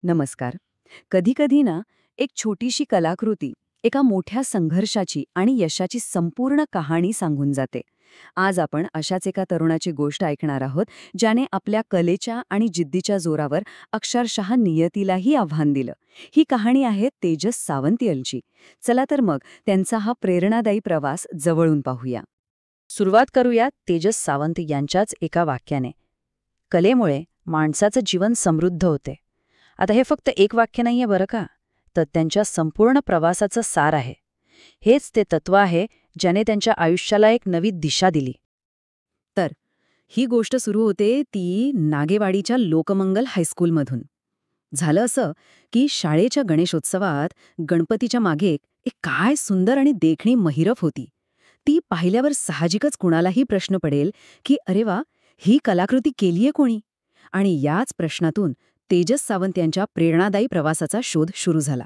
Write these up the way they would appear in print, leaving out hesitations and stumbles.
नमस्कार. कधी-कधी ना, एक छोटीशी कलाकृती एका मोठ्या संघर्षाची आणि यशाची संपूर्ण कहाणी सांगून जाते. आज आपण अशाच एका तरुणाची गोष्ट ऐकणार आहोत, ज्याने आपल्या कलेच्या आणि जिद्दीच्या जोरावर अक्षरशः नियतीलाही आव्हान दिलं. ही कहाणी आहे तेजस सावंत यांची. चला तर मग त्यांचा हा प्रेरणादायी प्रवास जवळून पाहूया. सुरुवात करूया तेजस सावंत यांच्याच एका वाक्याने. कलेमुळे माणसाचं जीवन समृद्ध होते. आता हे फक्त एक वाक्य नाहीये बरं का, तर त्यांच्या संपूर्ण प्रवासाचं सार आहे. हेच ते तत्व आहे ज्याने त्यांच्या आयुष्याला एक नवी दिशा दिली. तर ही गोष्ट सुरू होते ती नागेवाडीच्या लोकमंगल हायस्कूलमधून. झालं असं की शाळेच्या गणेशोत्सवात गणपतीच्या मागे एक काय सुंदर आणि देखणी महिरफ होती. ती पाहिल्यावर साहजिकच कुणालाही प्रश्न पडेल की अरे वा, ही कलाकृती केलीये कोणी? आणि याच प्रश्नातून तेजस सावंत यांच्या प्रेरणादायी प्रवासाचा शोध सुरू झाला.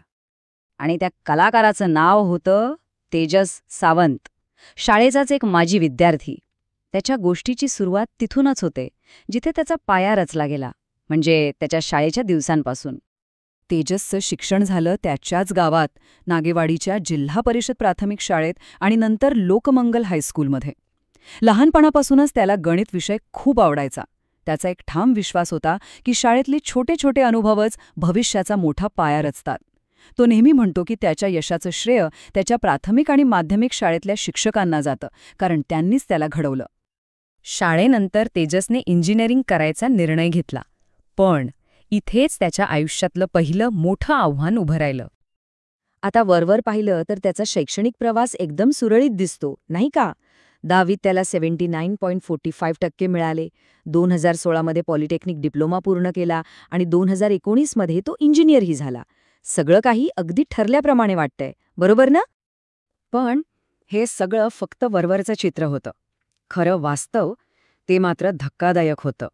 आणि त्या कलाकाराचं नाव होतं तेजस सावंत. शाळेचाच एक माजी विद्यार्थी. त्याच्या गोष्टीची सुरुवात तिथूनच होते, जिथे त्याचा पाया रचला गेला, म्हणजे त्याच्या शाळेच्या दिवसांपासून. तेजसचं शिक्षण झालं त्याच्याच गावात, नागेवाडीच्या जिल्हा परिषद प्राथमिक शाळेत आणि नंतर लोकमंगल हायस्कूलमध्ये. लहानपणापासूनच त्याला गणित विषय खूप आवडायचा. त्याचा एक ठाम विश्वास होता की शाळेतले छोटे छोटे अनुभवच भविष्याचा मोठा पाया रचतात. तो नेहमी म्हणतो की त्याच्या यशाचं श्रेय त्याच्या प्राथमिक आणि माध्यमिक शाळेतल्या शिक्षकांना जातं, कारण त्यांनीच त्याला घडवलं. शाळेनंतर तेजसने इंजिनिअरिंग करायचा निर्णय घेतला. पण इथेच त्याच्या आयुष्यातलं पहिलं मोठं आव्हान उभं राहिलं. आता वरवर पाहिलं तर त्याचा शैक्षणिक प्रवास एकदम सुरळीत दिसतो, नाही का? 10वीत त्याला 79.45% मिळाले. 2016 मध्ये पॉलिटेक्निक डिप्लोमा पूर्ण केला आणि 2019 मध्ये तो इंजिनियरही झाला. सगळं काही अगदी ठरल्याप्रमाणे वाटतंय, बरोबर ना? पण हे सगळं फक्त वरवरचं चित्र होतं. खरं वास्तव ते मात्र धक्कादायक होतं.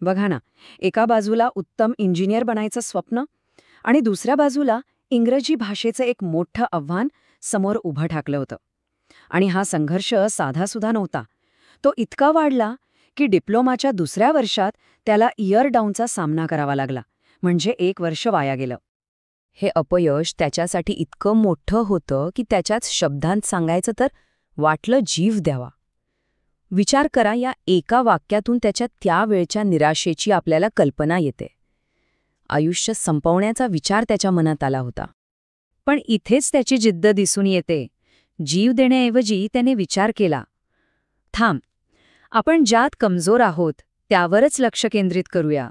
बघा ना, एका बाजूला उत्तम इंजिनियर बनायचं स्वप्न आणि दुसऱ्या बाजूला इंग्रजी भाषेचं एक मोठं आव्हान समोर उभं ठाकलं होतं. आणि हा संघर्ष साधासुद्धा नव्हता. तो इतका वाढला की डिप्लोमाच्या दुसऱ्या वर्षात त्याला इयर डाऊनचा सामना करावा लागला, म्हणजे 1 वर्ष वाया गेलं. हे अपयश त्याच्यासाठी इतकं मोठं होतं की त्याच्याच शब्दांत सांगायचं तर वाटलं जीव द्यावा. विचार करा, या एका वाक्यातून त्याच्या त्यावेळच्या निराशेची आपल्याला कल्पना येते. आयुष्य संपवण्याचा विचार त्याच्या मनात आला होता. पण इथेच त्याची जिद्द दिसून येते. जीव देण्याऐवजी त्याने विचार केला, थांब, आपण ज्यात कमजोर आहोत त्यावरच लक्ष केंद्रित करूया.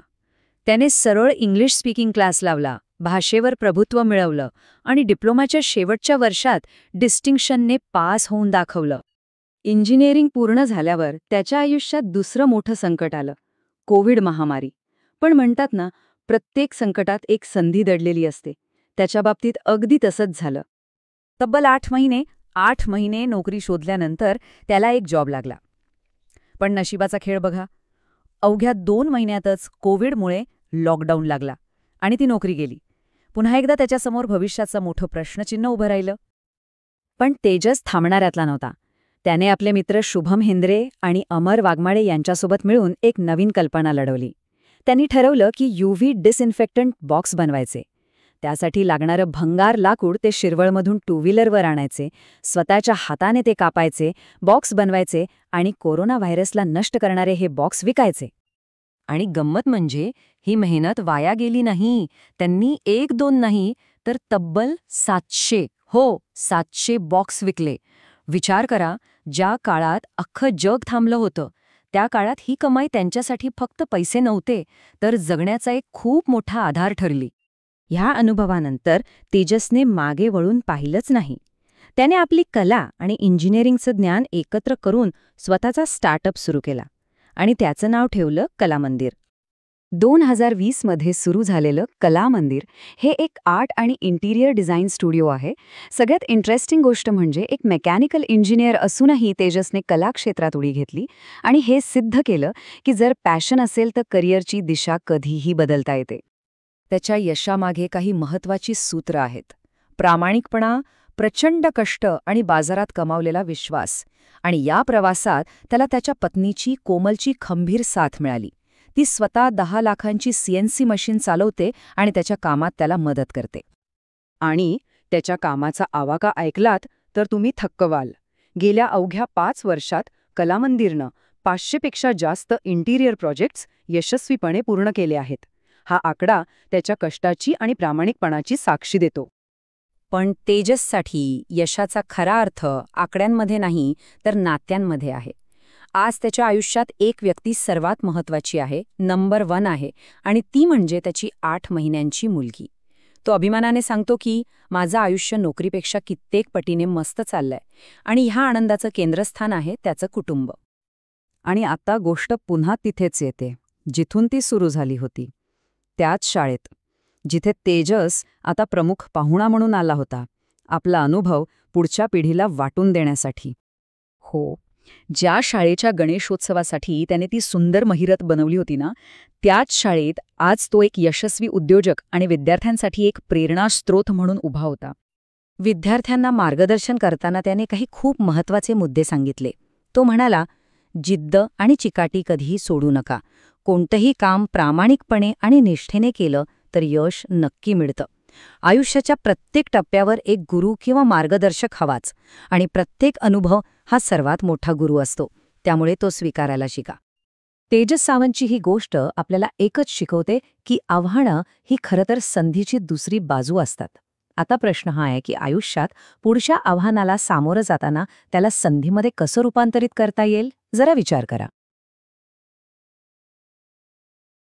त्याने सरळ इंग्लिश स्पीकिंग क्लास लावला, भाषेवर प्रभुत्व मिळवलं आणि डिप्लोमाच्या शेवटच्या वर्षात डिस्टिंक्शनने पास होऊन दाखवलं. इंजिनिअरिंग पूर्ण झाल्यावर त्याच्या आयुष्यात दुसरं मोठं संकट आलं, कोविड महामारी. पण म्हणतात ना, प्रत्येक संकटात एक संधी दडलेली असते. त्याच्या बाबतीत अगदी तसंच झालं. तब्बल 8 महिने नोकरी शोधल्यानंतर त्याला एक जॉब लागला. पण नशिबाचा खेळ बघा, अवघ्या 2 महिन्यातच कोविडमुळे लॉकडाऊन लागला आणि ती नोकरी गेली. पुन्हा एकदा त्याच्यासमोर भविष्याचं मोठं प्रश्नचिन्ह उभं राहिलं. पण तेजस थांबणाऱ्यातला नव्हता. त्याने आपले मित्र शुभम हेंद्रे आणि अमर वाघमारे यांच्यासोबत मिळून एक नवीन कल्पना लढवली. त्यांनी ठरवलं की UV डिसइन्फेक्टंट बॉक्स बनवायचे. त्यासाठी लागणारं भंगार लाकूड ते शिरवळमधून 2 व्हीलरवर आणायचे, स्वतःच्या हाताने ते कापायचे, बॉक्स बनवायचे आणि कोरोना व्हायरसला नष्ट करणारे हे बॉक्स विकायचे. आणि गंमत म्हणजे ही मेहनत वाया गेली नाही. त्यांनी 1-2 नाही तर तब्बल 700 बॉक्स विकले. विचार करा, ज्या काळात अख्खं जग थांबलं होतं त्या काळात ही कमाई त्यांच्यासाठी फक्त पैसे नव्हते, तर जगण्याचा एक खूप मोठा आधार ठरली. ह्या अनुभवानंतर तेजसने मागे वळून पाहिलंच नाही. त्याने आपली कला आणि इंजिनिअरिंगचं ज्ञान एकत्र करून स्वतःचा स्टार्टअप सुरू केला आणि त्याचं नाव ठेवलं कला मंदिर. 2020 मध्ये सुरू झालेलं कला मंदिर हे एक आर्ट आणि इंटिरियर डिझाईन स्टुडिओ आहे. सगळ्यात इंटरेस्टिंग गोष्ट म्हणजे एक मेकॅनिकल इंजिनियर असूनही तेजसने कला क्षेत्रात उडी घेतली आणि हे सिद्ध केलं की जर पॅशन असेल तर करिअरची दिशा कधीही बदलता येते. त्याच्या यशामागे काही महत्त्वाची सूत्र आहेत. प्रामाणिकपणा, प्रचंड कष्ट आणि बाजारात कमावलेला विश्वास. आणि या प्रवासात त्याला त्याच्या पत्नीची कोमलची खंबीर साथ मिळाली. ती स्वतः 10 लाखांची CNC मशीन चालवते आणि त्याच्या कामात त्याला मदत करते. आणि त्याच्या कामाचा आवाका ऐकलात तर तुम्ही थक्क व्हाल. गेल्या अवघ्या 5 वर्षात कलामंदिरनं 500पेक्षा जास्त इंटिरियर प्रोजेक्ट्स यशस्वीपणे पूर्ण केले आहेत. हा आकडा त्याच्या कष्टाची आणि प्रामाणिकपणाची साक्षी देतो. पण तेजससाठी यशाचा खरा अर्थ आकड्यांमध्ये नाही तर नात्यांमध्ये आहे. आज त्याच्या आयुष्यात एक व्यक्ती सर्वात महत्त्वाची आहे, नंबर 1 आहे, आणि ती म्हणजे त्याची 8 महिन्यांची मुलगी. तो अभिमानाने सांगतो की माझं आयुष्य नोकरीपेक्षा कित्येक पटीने मस्त चाललंय आणि ह्या आनंदाचं केंद्रस्थान आहे त्याचं कुटुंब. आणि आता गोष्ट पुन्हा तिथेच येते, जिथून ती सुरू झाली होती. त्याच शाळेत, जिथे तेजस आता प्रमुख पाहुणा म्हणून आला होता, आपला अनुभव पुढच्या पिढीला वाटून देण्यासाठी. हो, ज्या शाळेच्या गणेशोत्सवासाठी त्याने ती सुंदर महिरत बनवली होती ना, त्याच शाळेत आज तो एक यशस्वी उद्योजक आणि विद्यार्थ्यांसाठी एक प्रेरणास्रोत म्हणून उभा होता. विद्यार्थ्यांना मार्गदर्शन करताना त्याने काही खूप महत्त्वाचे मुद्दे सांगितले. तो म्हणाला, जिद्द आणि चिकाटी कधीही सोडू नका. कोणतंही काम प्रामाणिकपणे आणि निष्ठेने केलं तर यश नक्की मिळतं. आयुष्याच्या प्रत्येक टप्प्यावर एक गुरु किंवा मार्गदर्शक हवाच, आणि प्रत्येक अनुभव हा सर्वात मोठा गुरु असतो, त्यामुळे तो स्वीकारायला शिका. तेजस सावंतची ही गोष्ट आपल्याला एकच शिकवते की आव्हानं ही खरं तर संधीची दुसरी बाजू असतात. आता प्रश्न हा आहे की आयुष्यात पुढच्या आव्हानाला सामोरं जाताना त्याला संधीमध्ये कसं रूपांतरित करता येईल, जरा विचार करा.